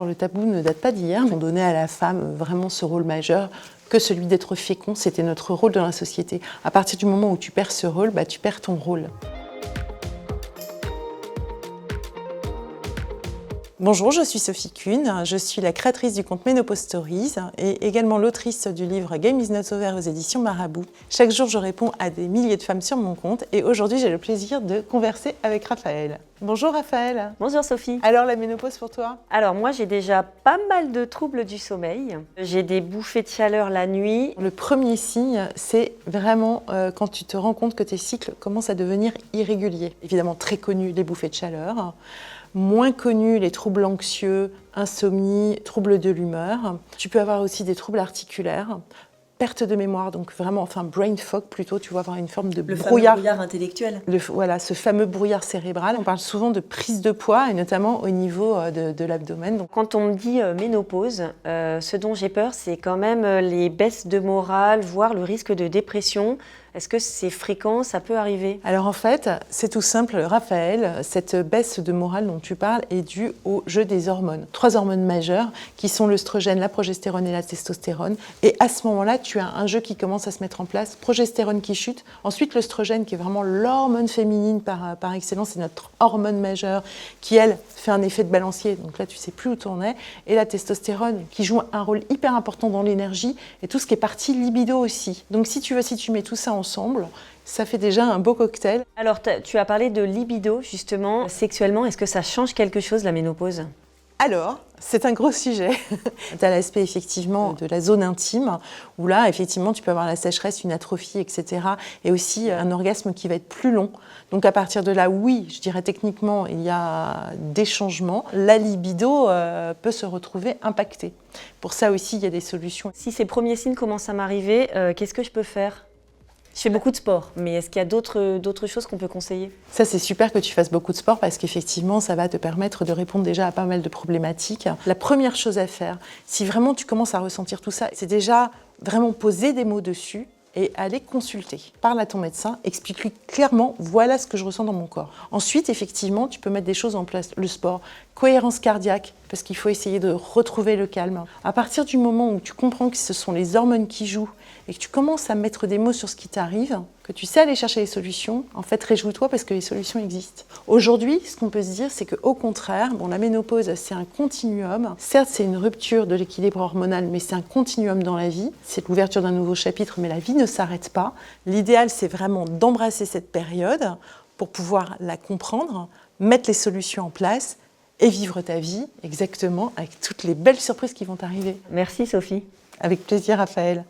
Le tabou ne date pas d'hier. On donnait à la femme vraiment ce rôle majeur que celui d'être fécond. C'était notre rôle dans la société. À partir du moment où tu perds ce rôle, tu perds ton rôle. Bonjour, je suis Sophie Kuhn, je suis la créatrice du compte Ménopause Stories et également l'autrice du livre Game is not over aux éditions Marabout. Chaque jour, je réponds à des milliers de femmes sur mon compte et aujourd'hui, j'ai le plaisir de converser avec Raphaël. Bonjour Raphaël. Bonjour Sophie. Alors la ménopause pour toi? Alors moi j'ai déjà pas mal de troubles du sommeil. J'ai des bouffées de chaleur la nuit. Le premier signe, c'est vraiment quand tu te rends compte que tes cycles commencent à devenir irréguliers. Évidemment très connus les bouffées de chaleur, moins connus les troubles anxieux, insomnie, troubles de l'humeur. Tu peux avoir aussi des troubles articulaires. Perte de mémoire, donc vraiment, brain fog plutôt, tu vas avoir une forme de brouillard. Le fameux brouillard intellectuel. Voilà, ce fameux brouillard cérébral. On parle souvent de prise de poids, et notamment au niveau de l'abdomen. Donc, quand on me dit ménopause, ce dont j'ai peur, c'est quand même les baisses de morale, voire le risque de dépression. Est-ce que c'est fréquent, ça peut arriver? Alors en fait, c'est tout simple, Raphaël, cette baisse de morale dont tu parles est due au jeu des hormones. 3 hormones majeures qui sont l'œstrogène, la progestérone et la testostérone. Et à ce moment-là, tu as un jeu qui commence à se mettre en place, progestérone qui chute, ensuite l'œstrogène qui est vraiment l'hormone féminine par excellence, c'est notre hormone majeure qui, elle, fait un effet de balancier, donc là tu sais plus où tu en es, et la testostérone qui joue un rôle hyper important dans l'énergie et tout ce qui est partie libido aussi. Donc si tu mets tout ça ensemble, ça fait déjà un beau cocktail. Alors tu as parlé de libido justement, sexuellement, est-ce que ça change quelque chose la ménopause? Alors, c'est un gros sujet. Tu as l'aspect effectivement de la zone intime, où là, effectivement, tu peux avoir la sécheresse, une atrophie, etc. Et aussi un orgasme qui va être plus long. Donc à partir de là, oui, je dirais techniquement, il y a des changements. La libido peut se retrouver impactée. Pour ça aussi, il y a des solutions. Si ces premiers signes commencent à m'arriver, qu'est-ce que je peux faire? Je fais beaucoup de sport, mais est-ce qu'il y a d'autres choses qu'on peut conseiller? Ça, c'est super que tu fasses beaucoup de sport parce qu'effectivement, ça va te permettre de répondre déjà à pas mal de problématiques. La première chose à faire, si vraiment tu commences à ressentir tout ça, c'est déjà vraiment poser des mots dessus et aller consulter. Parle à ton médecin, explique-lui clairement, voilà ce que je ressens dans mon corps. Ensuite, effectivement, tu peux mettre des choses en place. Le sport, cohérence cardiaque, parce qu'il faut essayer de retrouver le calme. À partir du moment où tu comprends que ce sont les hormones qui jouent et que tu commences à mettre des mots sur ce qui t'arrive, que tu sais aller chercher les solutions, en fait, réjouis-toi parce que les solutions existent. Aujourd'hui, ce qu'on peut se dire, c'est qu'au contraire, la ménopause, c'est un continuum. Certes, c'est une rupture de l'équilibre hormonal, mais c'est un continuum dans la vie. C'est l'ouverture d'un nouveau chapitre, mais la vie ne s'arrête pas. L'idéal, c'est vraiment d'embrasser cette période pour pouvoir la comprendre, mettre les solutions en place et vivre ta vie exactement avec toutes les belles surprises qui vont t'arriver. Merci Sophie. Avec plaisir, Raphaël.